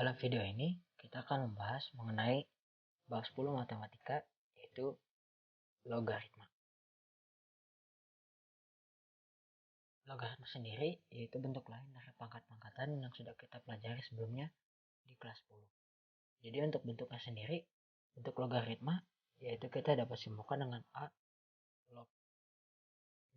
Dalam video ini, kita akan membahas mengenai bab 10 matematika, yaitu logaritma. Logaritma sendiri yaitu bentuk lain dari pangkat-pangkatan yang sudah kita pelajari sebelumnya di kelas 10. Jadi untuk bentuknya sendiri, bentuk logaritma yaitu kita dapat simpulkan dengan A log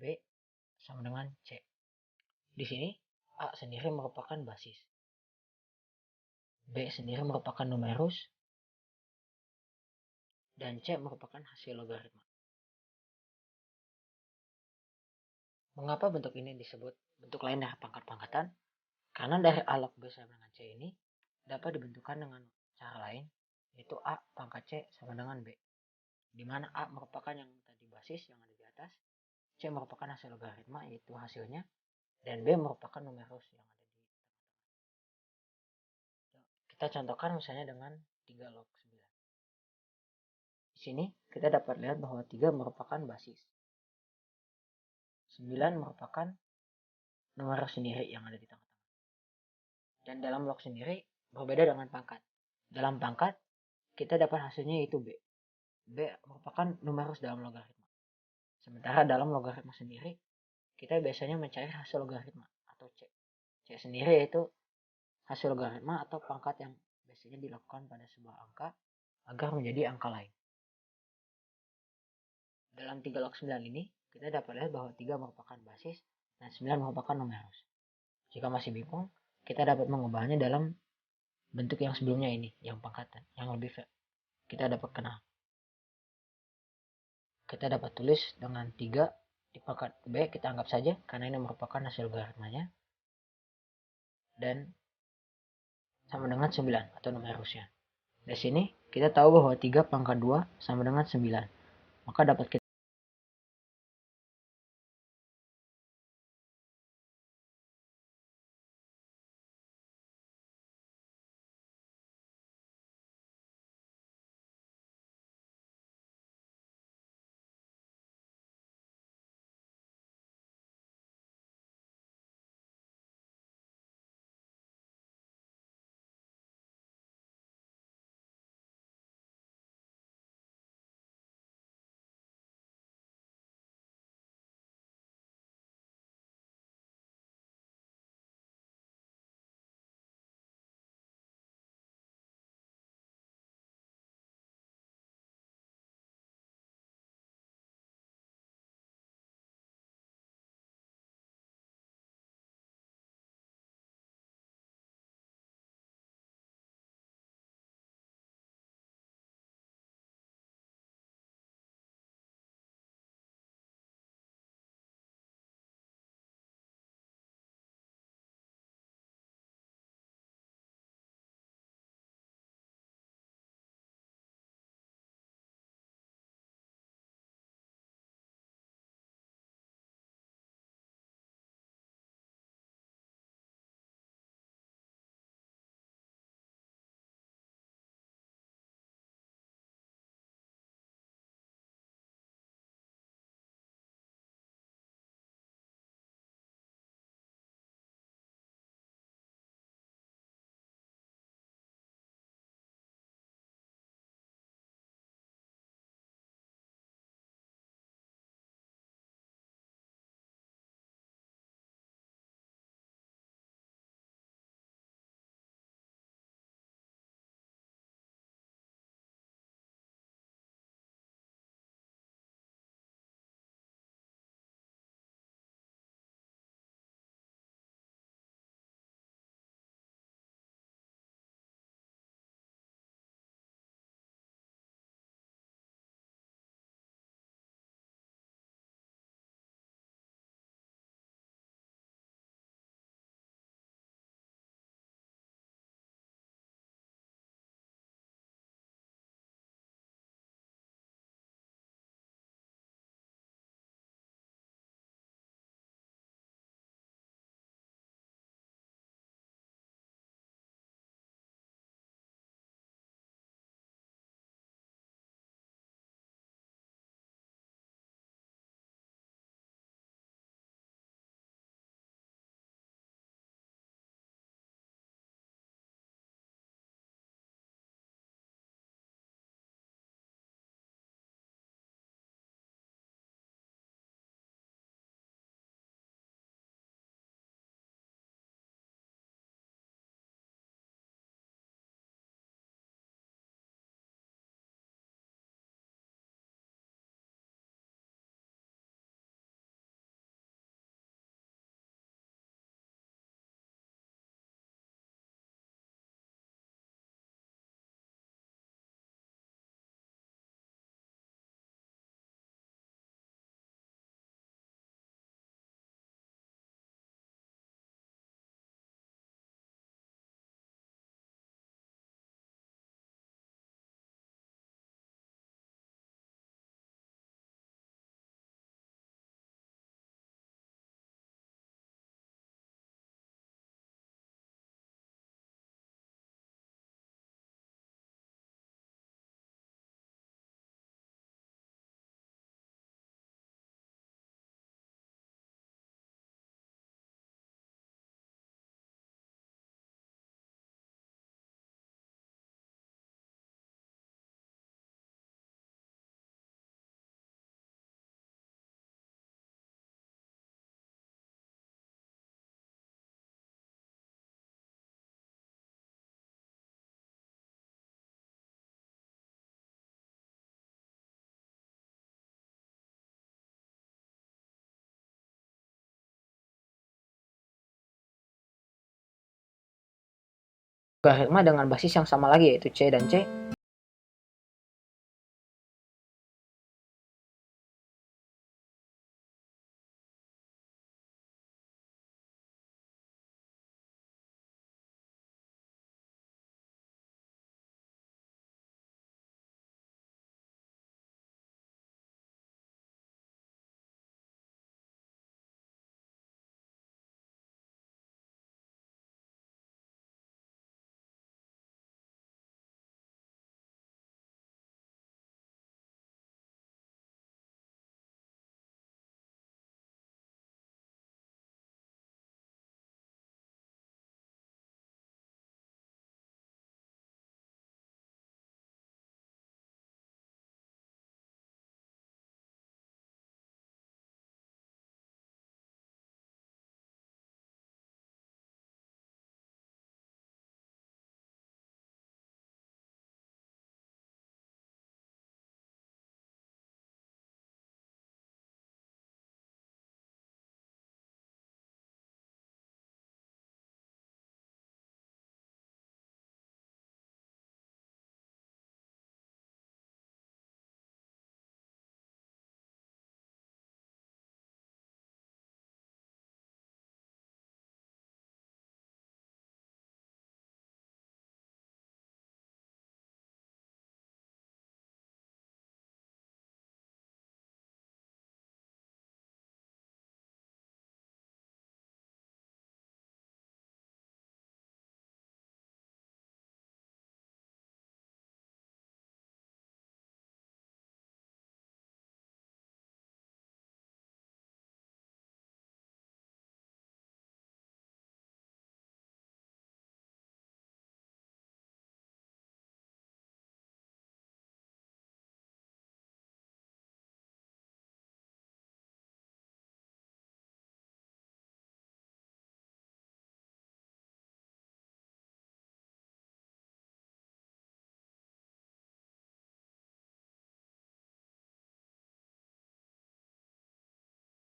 B sama dengan C. Di sini A sendiri merupakan basis, B sendiri merupakan numerus, dan C merupakan hasil logaritma. Mengapa bentuk ini disebut bentuk lain dari pangkat-pangkatan? Karena dari A log B sama dengan C ini dapat dibentukkan dengan cara lain, yaitu A pangkat C sama dengan B. Di mana A merupakan yang tadi basis yang ada di atas, C merupakan hasil logaritma yaitu hasilnya, dan B merupakan numerus yang ada di tengah. Kita contohkan misalnya dengan 3 log 9. Di sini kita dapat lihat bahwa 3 merupakan basis. 9 merupakan numerus sendiri yang ada di tengah-tengah. Dan dalam log sendiri berbeda dengan pangkat. Dalam pangkat kita dapat hasilnya yaitu B. B merupakan numerus dalam logaritma. Sementara dalam logaritma sendiri kita biasanya mencari hasil logaritma atau C. C sendiri yaitu hasil logaritma atau pangkat yang biasanya dilakukan pada sebuah angka agar menjadi angka lain. Dalam 3 log 9 ini kita dapat lihat bahwa 3 merupakan basis dan 9 merupakan numerus. Jika masih bingung, kita dapat mengubahnya dalam bentuk yang sebelumnya ini, yang pangkatan, yang lebih kita dapat kenal. Kita dapat tulis dengan 3 di pangkat B, kita anggap saja karena ini merupakan hasil logaritmanya, dan sama dengan 9 atau numerusnya. Di sini kita tahu bahwa 3 pangkat 2 sama dengan 9. Maka dapat kita logaritma dengan basis yang sama lagi, yaitu C dan C.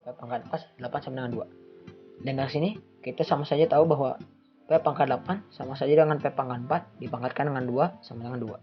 P pangkat 8 sama dengan 2. Dan dari sini kita sama saja tahu bahwa P pangkat 8 sama saja dengan P pangkat 4 dipangkatkan dengan 2 sama dengan 2.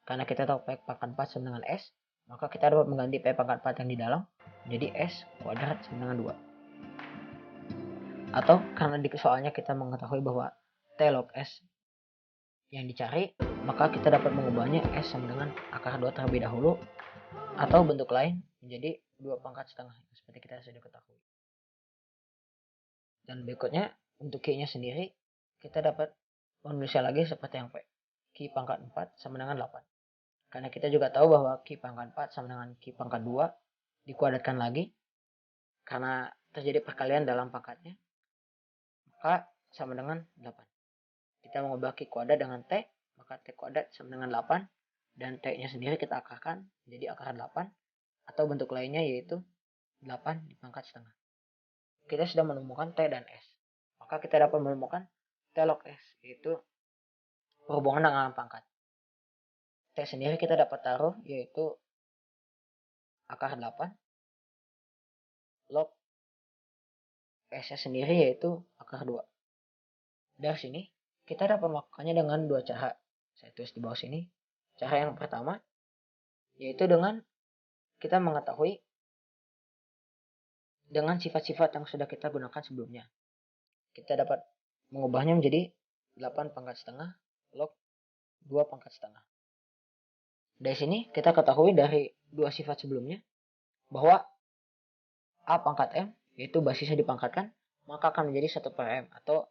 Karena kita tahu P pangkat 4 sama dengan S, maka kita dapat mengganti P pangkat 4 yang di dalam menjadi S kuadrat sama dengan 2. Atau karena di soalnya kita mengetahui bahwa T log S yang dicari, maka kita dapat mengubahnya S sama dengan akar 2 terlebih dahulu, atau bentuk lain menjadi 2 pangkat setengah seperti kita sudah ketahui. Dan berikutnya untuk Q-nya sendiri kita dapat menulisnya lagi seperti yang P. Q pangkat 4 sama dengan 8. Karena kita juga tahu bahwa Q pangkat 4 sama dengan Q pangkat 2 dikuadratkan lagi karena terjadi perkalian dalam pangkatnya, maka sama dengan 8. Kita mengubah Q kuadrat dengan T, maka T kuadrat sama dengan 8, dan T-nya sendiri kita akarkan menjadi akar 8, atau bentuk lainnya yaitu 8 dipangkat setengah. Kita sudah menemukan T dan S. Maka kita dapat menemukan T log S, yaitu perhubungan dengan pangkat. T sendiri kita dapat taruh yaitu akar 8 log S-nya sendiri yaitu akar 2. Dari sini kita dapat melakukannya dengan dua cara. Saya tulis di bawah sini. Cara yang pertama yaitu dengan kita mengetahui dengan sifat-sifat yang sudah kita gunakan sebelumnya. Kita dapat mengubahnya menjadi 8 pangkat setengah log 2 pangkat setengah. Dari sini kita ketahui dari dua sifat sebelumnya bahwa A pangkat M, yaitu basisnya dipangkatkan, maka akan menjadi 1 per M, atau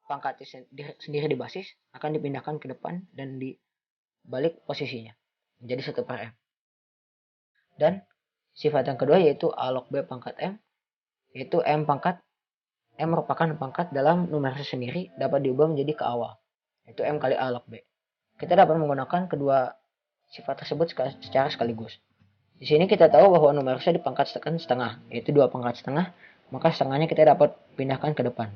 pangkat sendiri di basis akan dipindahkan ke depan dan dibalik posisinya menjadi 1 per M. Dan sifat yang kedua yaitu A log B pangkat M, yaitu M pangkat M merupakan pangkat dalam numerasi sendiri dapat diubah menjadi ke awal, yaitu M kali A log B. Kita dapat menggunakan kedua sifat tersebut secara sekaligus. Di sini kita tahu bahwa numerusnya dipangkatkan setengah, yaitu 2 pangkat setengah, maka setengahnya kita dapat pindahkan ke depan.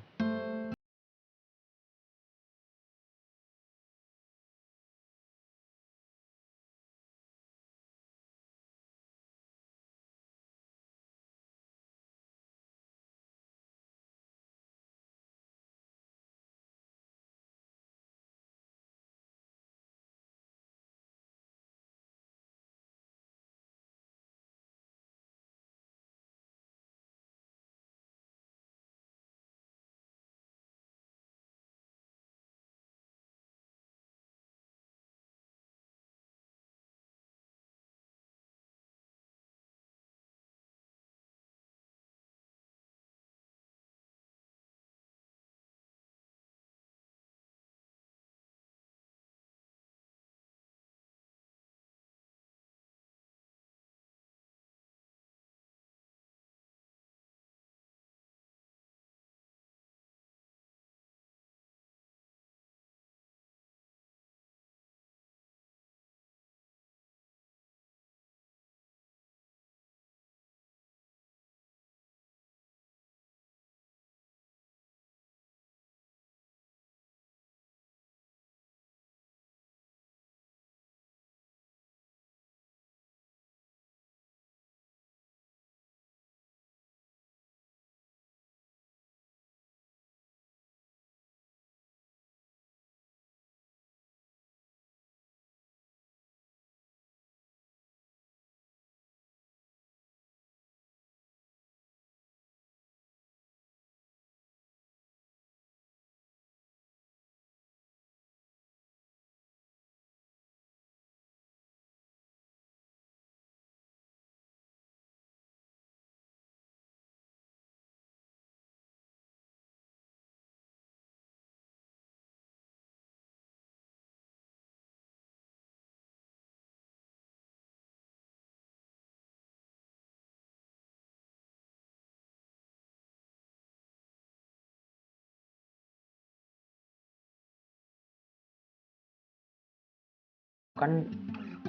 kan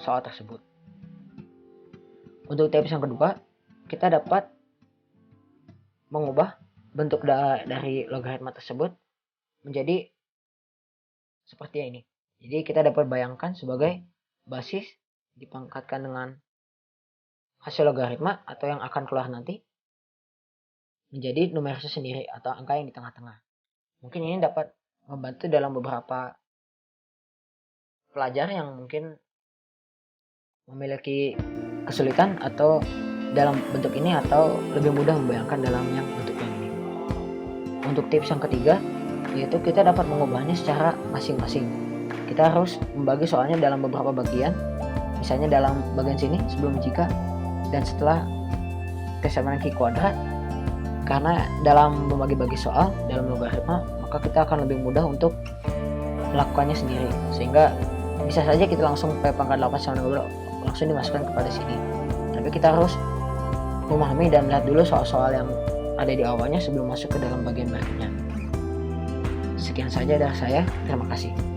soal tersebut. Untuk tips yang kedua, kita dapat mengubah bentuk dari logaritma tersebut menjadi seperti ini. Jadi kita dapat bayangkan sebagai basis dipangkatkan dengan hasil logaritma atau yang akan keluar nanti menjadi numerasi sendiri atau angka yang di tengah-tengah. Mungkin ini dapat membantu dalam beberapa pelajar yang mungkin memiliki kesulitan atau dalam bentuk ini atau lebih mudah membayangkan dalam yang bentuk yang ini. Untuk tips yang ketiga, yaitu kita dapat mengubahnya secara masing-masing. Kita harus membagi soalnya dalam beberapa bagian, misalnya dalam bagian sini sebelum jika dan setelah kesamaan Q kuadrat. Karena dalam membagi-bagi soal dalam logaritma, maka kita akan lebih mudah untuk melakukannya sendiri, sehingga bisa saja kita langsung P pangkat 8 sama 12 langsung dimasukkan kepada sini. Tapi kita harus memahami dan melihat dulu soal-soal yang ada di awalnya sebelum masuk ke dalam bagian berikutnya. Sekian saja dari saya, terima kasih.